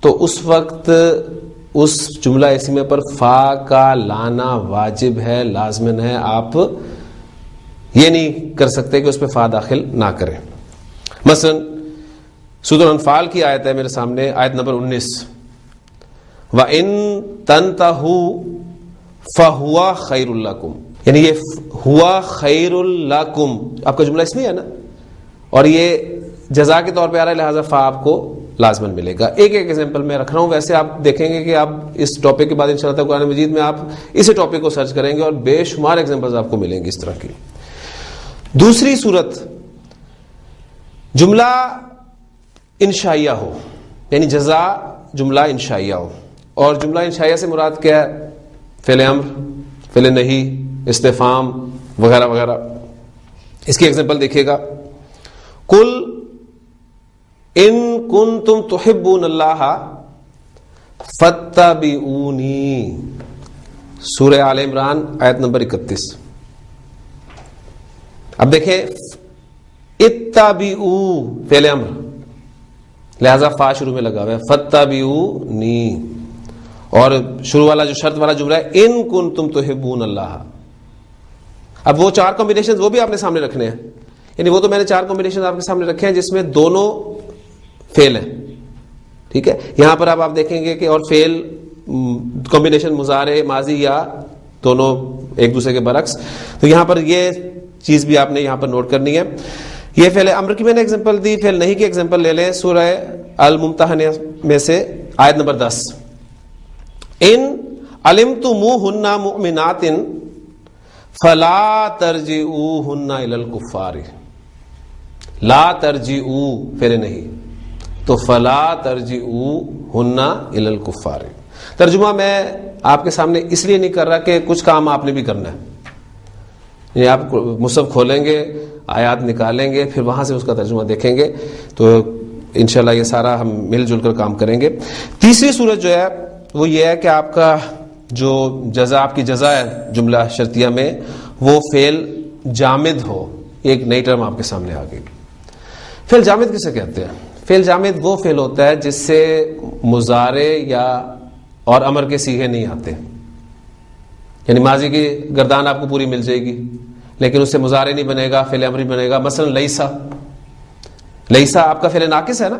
تو اس وقت اس جملہ اسمیہ پر فا کا لانا واجب ہے, لازمن ہے. آپ یہ نہیں کر سکتے کہ اس پہ فا داخل نہ کریں. مثلا سورۃ الانفال کی آیت ہے میرے سامنے, آیت نمبر 19, وَإِن تَنْتَهُوا فَهُوَ خَيْرٌ لَكُمْ. یعنی یہ ہوا خیر لکم آپ کا جملہ اس میں ہے نا, اور یہ جزا کے طور پہ آ رہا ہے, لہٰذا فا آپ کو لازمن ملے گا. ایک ایگزامپل میں رکھ رہا ہوں. ویسے آپ دیکھیں گے کہ آپ اس ٹاپک کے بعد انشاءاللہ قرآن مجید میں آپ اسی ٹاپک کو سرچ کریں گے اور بے شمار ایگزامپلز آپ کو ملیں گے اس طرح کی. دوسری صورت جملہ انشائیہ ہو, یعنی جزا جملہ انشائیہ ہو, اور جملہ انشائیہ سے مراد کیا ہے؟ فعل امر, فعل نہی, استفہام وغیرہ وغیرہ. اس کی ایگزامپل دیکھیے گا, قل ان کنتم تحبون اللہ فاتبعونی, سورہ آل عمران آیت نمبر 31. اب دیکھیں اتبعو فعل امر, لہذا فا شروع میں لگا ہوا ہے, فاتبعونی, اور شروع والا جو شرط والا جملہ ہے ان کنتم تحبون اللہ. اب وہ 4 کمبینیشن وہ بھی آپ نے سامنے رکھنے ہیں, یعنی وہ تو میں نے 4 کمبینیشن آپ کے سامنے رکھے ہیں جس میں دونوں فعل ہیں. ٹھیک ہے, یہاں پر آپ دیکھیں گے کہ اور فعل کمبینیشن مضارع ماضی یا دونوں ایک دوسرے کے برعکس. تو یہاں پر یہ چیز بھی آپ نے یہاں پر نوٹ کرنی ہے. یہ فعل امر کی میں نے ایگزامپل دی, فعل نہیں کی ایگزامپل لے لیں. سورہ الممتحنہ میں سے آیت نمبر 10, ان علمتموہن مؤمنات فلا ترجعوہن الی الکفار. لا ترجعو فعل نہیں, تو فلا ترجعوہن الی الکفار. ترجمہ میں آپ کے سامنے اس لیے نہیں کر رہا کہ کچھ کام آپ نے بھی کرنا ہے. یہ آپ مصحف کھولیں گے, آیات نکالیں گے, پھر وہاں سے اس کا ترجمہ دیکھیں گے, تو انشاءاللہ یہ سارا ہم مل جل کر کام کریں گے. تیسری صورت جو ہے وہ یہ ہے کہ آپ کا جو جزا آپ کی جزا ہے جملہ شرطیہ میں وہ فعل جامد ہو. ایک نئی ٹرم آپ کے سامنے آ گئی. فعل جامد کسے کہتے ہیں؟ فعل جامد وہ فعل ہوتا ہے جس سے مضارع یا اور امر کے صیغے نہیں آتے. یعنی ماضی کی گردان آپ کو پوری مل جائے گی لیکن اس سے مضارع نہیں بنے گا، فعل امر بنے گا. مثلا لیسا، لیسا آپ کا فعل ناقص ہے نا،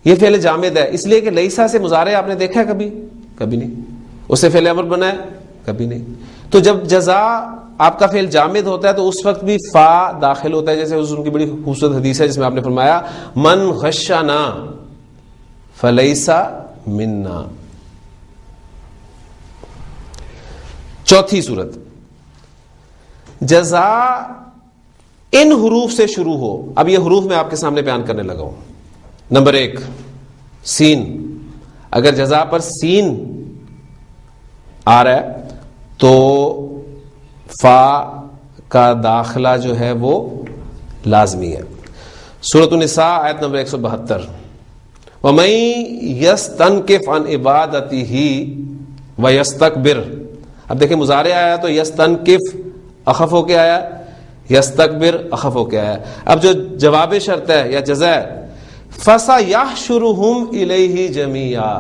یہ فعل جامد ہے اس لیے کہ لیسا سے مضارع آپ نے دیکھا ہے کبھی؟ کبھی نہیں. اس سے فعل امر بنا ہے؟ کبھی نہیں. تو جب جزا آپ کا فعل جامد ہوتا ہے تو اس وقت بھی فا داخل ہوتا ہے. جیسے حضور کی بڑی خوبصورت حدیث ہے جس میں آپ نے فرمایا من غشنا فلیسا منا. چوتھی صورت، جزا ان حروف سے شروع ہو. اب یہ حروف میں آپ کے سامنے بیان کرنے لگا ہوں. نمبر 1 سین. اگر جزا پر سین آ رہا ہے تو فا کا داخلہ جو ہے وہ لازمی ہے. سورۃ النساء آیت نمبر 172 وَمَن يَسْتَنْكِفْ عَنْ عِبَادَتِهِ وَيَسْتَكْبِرْ. اب دیکھیں مضارع آیا تو یستنکف اخف ہو کے آیا، یستکبر اخف ہو کے آیا. اب جو جواب شرط ہے یا جزا ہے فَسَيَحْشُرُهُمْ إِلَيْهِ جَمِيعًا،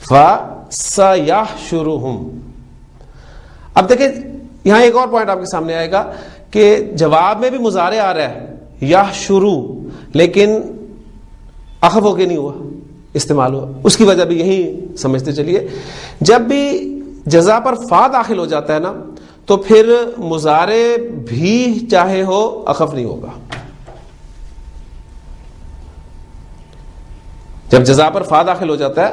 فَسَيَحْشُرُهُمْ. اب دیکھیں یہاں ایک اور پوائنٹ آپ کے سامنے آئے گا کہ جواب میں بھی مضارع آ رہا ہے یحشرو لیکن اخف ہو کے نہیں ہوا، استعمال ہوا. اس کی وجہ بھی یہی سمجھتے چلیے، جب بھی جزا پر فا داخل ہو جاتا ہے نا تو پھر مضارع بھی چاہے ہو اخف نہیں ہوگا. جب جزا پر فا داخل ہو جاتا ہے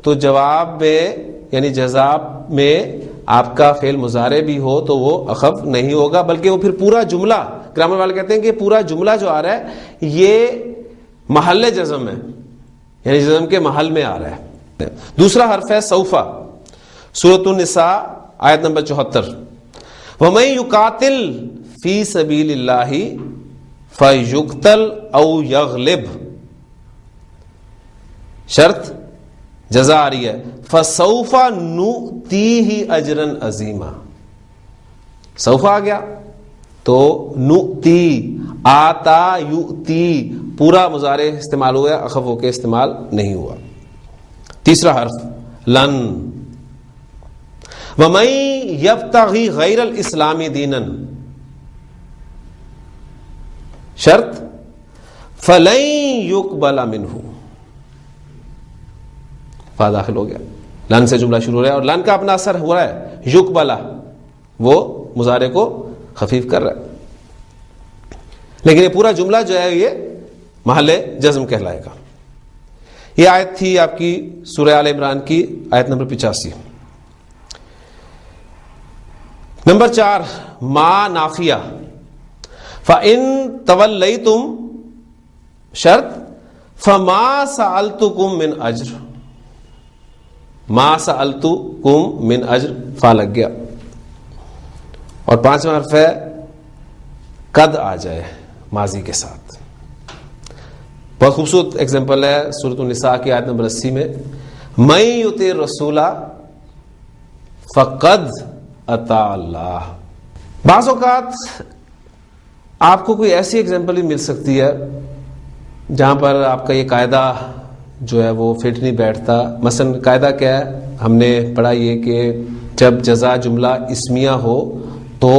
تو جواب میں یعنی جزا میں آپ کا فعل مضارع بھی ہو تو وہ اخف نہیں ہوگا بلکہ وہ پھر پورا جملہ، گرامر والے کہتے ہیں کہ پورا جملہ جو آ رہا ہے یہ محل جزم ہے، یعنی جزم کے محل میں آ رہا ہے. دوسرا حرف ہے سوفا. سورۃ النساء آیت نمبر 74 وَمَن يُقَاتِلْ فِي سَبِيلِ اللَّهِ فَيُقْتَلْ أَوْ يَغْلِبْ. شرط جزا آ رہی ہے فَسَوْفَ نُؤْتِيهِ أَجْرًا عَظِيمًا. سوف آ گیا تو نؤتی، آتا یؤتی، پورا مضارع استعمال ہوا، اخف ہو کے استعمال نہیں ہوا. تیسرا حرف لن. وَمَن يَبْتَغِي غَيْرَ الْإِسْلَامِ دِينًا. شرط فَلَن يُقْبَلَ مِنْهُ. فا داخل ہو گیا، لن سے جملہ شروع ہو رہا ہے اور لن کا اپنا اثر ہو رہا ہے. یقبلا وہ مضارع کو خفیف کر رہا ہے لیکن یہ پورا جملہ جو ہے یہ محل جزم کہلائے گا. یہ آیت تھی آپ کی سورہ آل عمران کی آیت نمبر 85. نمبر 4 ما نافیہ. فَإِن تَوَلَّيْتُمْ. شرط فَمَا سَأَلْتُكُم مِّنْ أَجْرٍ. ما سألتکم من اجر فا لگ گیا. اور 5واں حرف ہے قد آ جائے ماضی کے ساتھ. بہت خوبصورت ایگزامپل ہے سورۃ النساء کی آیت نمبر 80 میں من یطع الرسول فقد اطاع اللہ. بعض اوقات آپ کو کوئی ایسی ایگزامپل بھی مل سکتی ہے جہاں پر آپ کا یہ قاعدہ جو ہے وہ فٹ نہیں بیٹھتا. مثلا قاعدہ کیا ہے؟ ہم نے پڑھا یہ کہ جب جزا جملہ اسمیہ ہو تو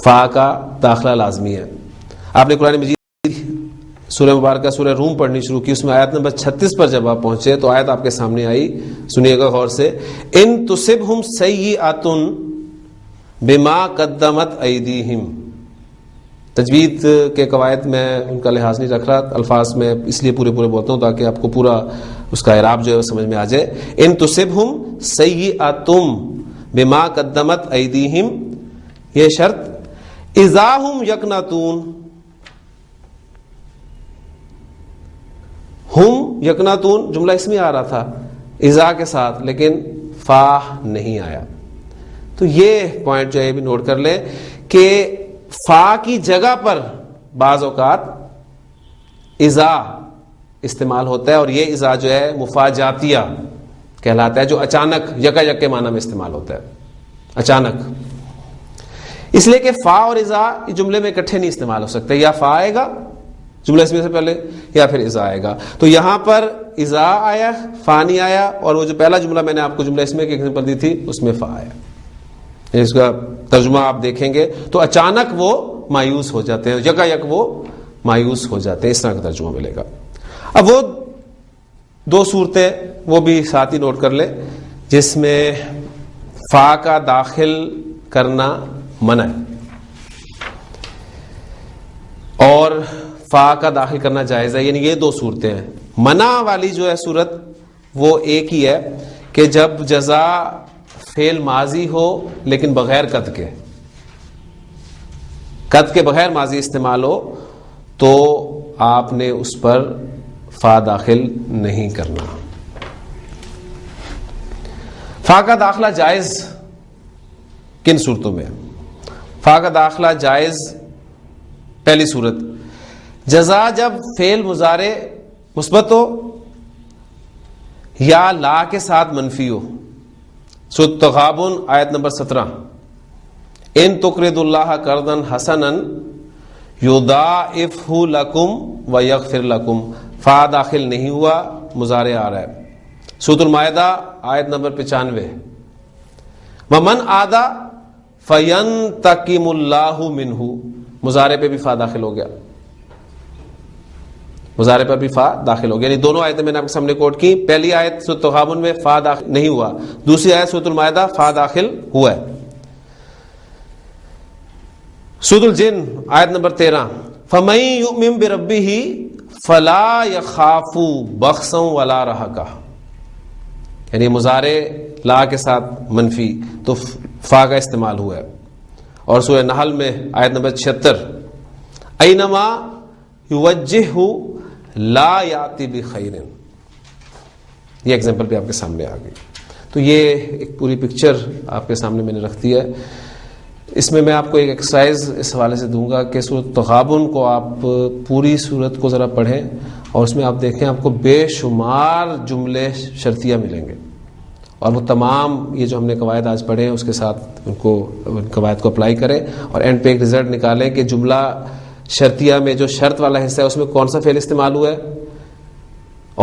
فا کا داخلہ لازمی ہے. آپ نے قرآن مجید سورہ مبارکہ سورہ روم پڑھنی شروع کی، اس میں آیت نمبر 36 پر جب آپ پہنچے تو آیت آپ کے سامنے آئی، سنیے گا غور سے. ان تصبہم سیئۃ بما قدمت ایدیہم. تجوید کے قواعد میں ان کا لحاظ نہیں رکھ رہا، الفاظ میں اس لیے پورے بولتا ہوں تاکہ آپ کو پورا اس کا اعراب جو ہے سمجھ میں آ جائے. ان تصبہم سیئۃ بما قدمت ایدیہم، یہ شرط. اذا ہم یقنطون. ہم یقنطون جملہ اس میں آ رہا تھا اذا کے ساتھ لیکن فا نہیں آیا. تو یہ پوائنٹ جو ہے بھی نوٹ کر لیں کہ فا کی جگہ پر بعض اوقات اذا استعمال ہوتا ہے اور یہ اذا جو ہے مفاجاتیہ کہلاتا ہے, جو اچانک یکا یک کے معنی میں استعمال ہوتا ہے, اچانک. اس لیے کہ فا اور اذا یہ جملے میں اکٹھے نہیں استعمال ہو سکتے, یا فا آئے گا جملہ اسمیہ سے پہلے یا پھر اذا آئے گا. تو یہاں پر اذا آیا, فا نہیں آیا, اور وہ جو پہلا جملہ میں نے آپ کو جملہ اسمیہ کی ایگزامپل دی تھی اس میں فا آیا. اس کا ترجمہ آپ دیکھیں گے تو اچانک وہ مایوس ہو جاتے ہیں, یکا یک وہ مایوس ہو جاتے ہیں, اس طرح کا ترجمہ ملے گا. اب وہ دو صورتیں وہ بھی ساتھ ہی نوٹ کر لیں جس میں فا کا داخل کرنا منع ہے اور فا کا داخل کرنا جائز ہے, یعنی یہ دو صورتیں ہیں. منع والی جو ہے صورت وہ ایک ہی ہے کہ جب جزا فعل ماضی ہو لیکن بغیر قد کے, قد کے بغیر ماضی استعمال ہو تو آپ نے اس پر فا داخل نہیں کرنا. فا کا داخلہ جائز کن صورتوں میں؟ فا کا داخلہ جائز پہلی صورت, جزا جب فعل مضارع مثبت ہو یا لا کے ساتھ منفی ہو. سورۃ تغابن آیت نمبر 17, ان تقرضوا اللہ قرضا حسنا یضاعفہ لکم ویغفر لکم. فا داخل نہیں ہوا, مضارع آ رہا ہے. سورۃ المائدہ آیت نمبر 95, ومن عادى فینتقم اللہ منہ. مضارع پہ بھی فا داخل ہو گیا, مضارع پر بھی فا داخل ہو گیا. یعنی دونوں آیتیں میں نے آپ کے سامنے کوٹ کی. پہلی آیت سورۃ تغابن میں فا داخل نہیں ہوا, دوسری آیت سورۃ المائدہ فا داخل ہوا ہے. سورۃ الجن آیت نمبر 13, فمن یؤمن بربہ فلا یخاف بخسا ولا رہقا. یعنی مضارع لا کے ساتھ منفی تو فا کا استعمال ہوا ہے. اور سورہ نحل میں آیت نمبر 76, اینما یوجہہ لا یاتی بخیر. یہ ایگزامپل بھی آپ کے سامنے آ گئی. تو یہ ایک پوری پکچر آپ کے سامنے میں نے رکھ دی ہے. اس میں آپ کو ایک ایکسرسائز اس حوالے سے دوں گا کہ سورۃ تغابن کو آپ پوری سورت کو ذرا پڑھیں اور اس میں آپ دیکھیں آپ کو بے شمار جملے شرطیہ ملیں گے, اور وہ تمام یہ جو ہم نے قواعد آج پڑھے ہیں اس کے ساتھ ان قواعد کو اپلائی کریں اور اینڈ پہ ایک رزلٹ نکالیں کہ جملہ شرطیہ میں جو شرط والا حصہ ہے اس میں کون سا فعل استعمال ہوا ہے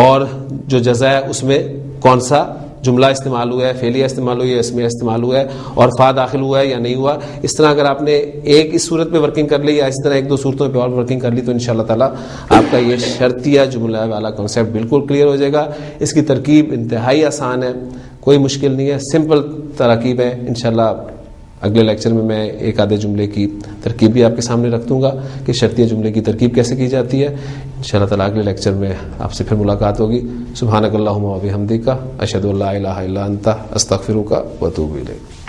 اور جو جزا ہے اس میں کون سا جملہ استعمال ہوا ہے, فعلیہ استعمال ہوئی ہے, اسمیہ استعمال ہوا ہے, اور فا داخل ہوا ہے یا نہیں ہوا. اس طرح اگر آپ نے ایک اس صورت پہ ورکنگ کر لی یا اسی طرح ایک دو صورتوں پہ اور ورکنگ کر لی تو انشاءاللہ تعالیٰ آپ کا یہ شرطیہ جملہ والا کنسیپٹ بالکل کلیئر ہو جائے گا. اس کی ترکیب انتہائی آسان ہے, کوئی مشکل نہیں ہے, سمپل تراکیب ہے. انشاءاللہ اگلے لیکچر میں ایک آدھے جملے کی ترکیب بھی آپ کے سامنے رکھ دوں گا کہ شرطیہ جملے کی ترکیب کیسے کی جاتی ہے. انشاءاللہ تعالیٰ اگلے لیکچر میں آپ سے پھر ملاقات ہوگی. سبحانک اللہم و بحمدک، اشہد ان لا الہ الا انت، استغفرک و اتوب الیک.